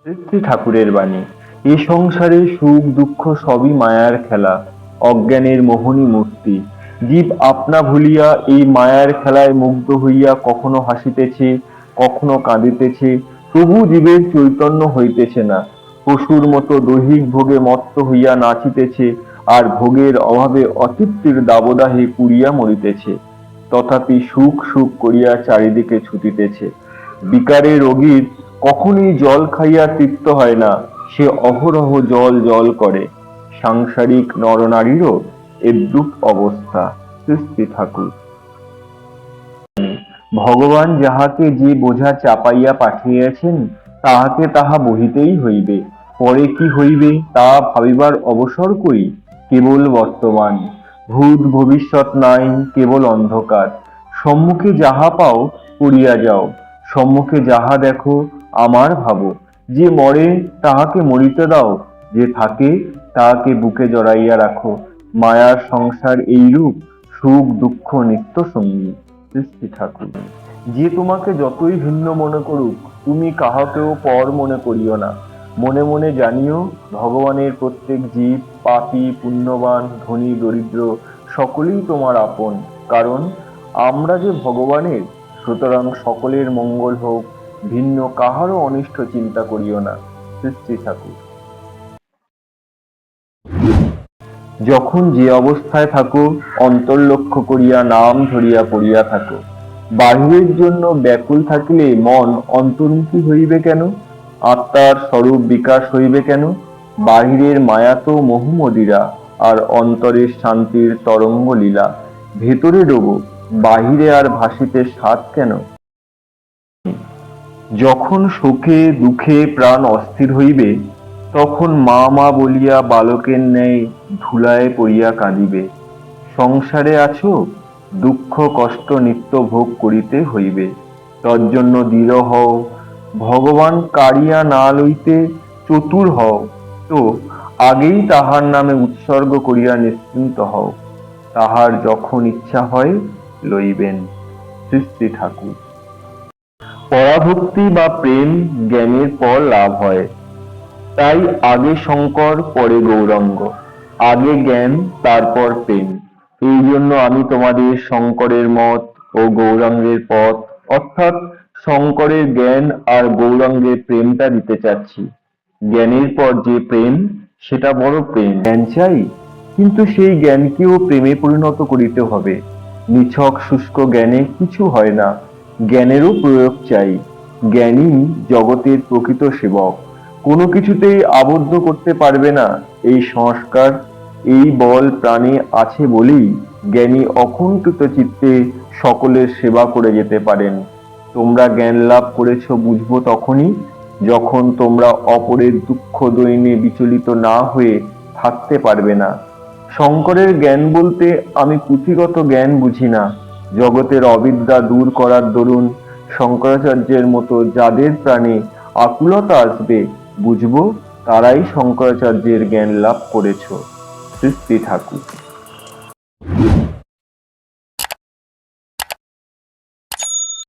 শ্রী ঠাকুরের বাণী। এ সংসারে সুখ দুঃখ সবই মায়ার খেলা, অজ্ঞানের মোহিনী মূর্তি। জীব আপনা ভুলিয়া এই মায়ার খেলায় মুগ্ধ হইয়া কখনো হাসিতেছে, কখনো কাঁদিতেছে, তবু জীবের চৈতন্য হইতেছে না। পশুর মতো দৈহিক ভোগে মত্ত হইয়া নাচিতেছে, আর ভোগের অভাবে অতৃপ্তির দাবদাহে পুড়িয়া মরিতেছে। তথাপি সুখ সুখ করিয়া চারিদিকে ছুটিতেছে। বিকারে রোগীর কখনোই জল খাইয়া তৃপ্ত হয় না, সে অহরহ জল জল করে। সাংসারিক নরনারীরও এদ্রূপ অবস্থা। শ্রী ঠাকুর। ভগবান যাহাকে যে বোঝা চাপাইয়া পাঠিয়েছেন, তাহাকে তাহা বহিতেই হইবে। পরে কি হইবে তা ভাবিবার অবসর কই। কেবল বর্তমান, ভূত ভবিষ্যৎ নাই, কেবল অন্ধকার। সম্মুখে যাহা পাও করিয়া যাও, সম্মুখে যাহা দেখো আমার ভাবো। যে মরে তাহাকে মরিতে দাও, যে থাকে তাহাকে বুকে জড়াইয়া রাখো। মায়ার সংসার এইরূপ, সুখ দুঃখ নিত্য সঙ্গী। শ্রী ঠাকুর। যে তোমাকে যতই ভিন্ন মনে করুক, তুমি কাহাকেও পর মনে করিও না। মনে মনে জানিও, ভগবানের প্রত্যেক জীব, পাপী পুণ্যবান ধনী দরিদ্র, সকলেই তোমার আপন। কারণ আমরা যে ভগবানের, সুতরাং সকলের মঙ্গল হোক, ভিন্ন কাহারও অনিষ্ট চিন্তা করিও না। শ্রী ঠাকুর। যখন যে অবস্থায় থাকো, অন্তর লক্ষ্য করিয়া নাম ধরিয়া পড়িয়া থাকো। বাহিরের জন্য ব্যাকুল থাকিলে মন অন্তর্মুখী হইবে কেন? আত্মার স্বরূপ বিকাশ হইবে কেন? বাহিরের মায়া তো মোহমদিরা, আর অন্তরের শান্তির তরঙ্গ লীলা। ভেতরে ডোবো, বাহিরে আর ভাসিতে সাধ কেন? যখন শোকে দুঃখে প্রাণ অস্থির হইবে, তখন মা মা বলিয়া বালকের ন্যায় ধুলায় পড়িয়া কাঁদিবে। সংসারে আছো, দুঃখ কষ্ট নিত্য ভোগ করিতে হইবে। তজ্জন্য দৃঢ় হও, ভগবান কাড়িয়া না লইতে চতুর হও, তো আগেই তাহার নামে উৎসর্গ করিয়া নিশ্চিন্ত হও। তাহার যখন ইচ্ছা হয় লইবেন। শ্রী ঠাকুর। পরাভক্তি বা প্রেম জ্ঞানের পর লাভ হয়। তাই আগে শঙ্কর পরে গৌরাঙ্গ, আগে জ্ঞান তারপর প্রেম। এই জন্য আমি তোমাদের শঙ্করের মত ও গৌরাঙ্গের পথ, অর্থাৎ শঙ্করের জ্ঞান আর গৌরাঙ্গের প্রেমটা দিতে চাচ্ছি। জ্ঞানের পর যে প্রেম, সেটা বড় প্রেম। জ্ঞান চাই, কিন্তু সেই জ্ঞানকেও প্রেমে পরিণত করিতে হবে। নিছক শুষ্ক জ্ঞানে কিছু হয় না, জ্ঞানেরও প্রয়োগ চাই। জ্ঞানই জগতের প্রকৃত সেবক। কোনো কিছুতেই আবদ্ধ করতে পারবে না এই সংস্কার। এই বল প্রাণে আছে বলেই জ্ঞানী অকুণ্ঠিত চিত্তে সকলের সেবা করে যেতে পারেন। তোমরা জ্ঞান লাভ করেছ বুঝবো তখনই, যখন তোমরা অপরের দুঃখ দৈন্যে বিচলিত না হয়ে থাকতে পারবে না। শঙ্করের জ্ঞান বলতে আমি পুঁথিগত জ্ঞান বুঝি না। জগতের অবিদ্যা দূর করার দরুন শঙ্করাচার্যের মতো যাদের প্রাণে আকুলতা আসবে, বুঝবো তারাই শঙ্করাচার্যের জ্ঞান লাভ করেছ। শ্রী ঠাকুর।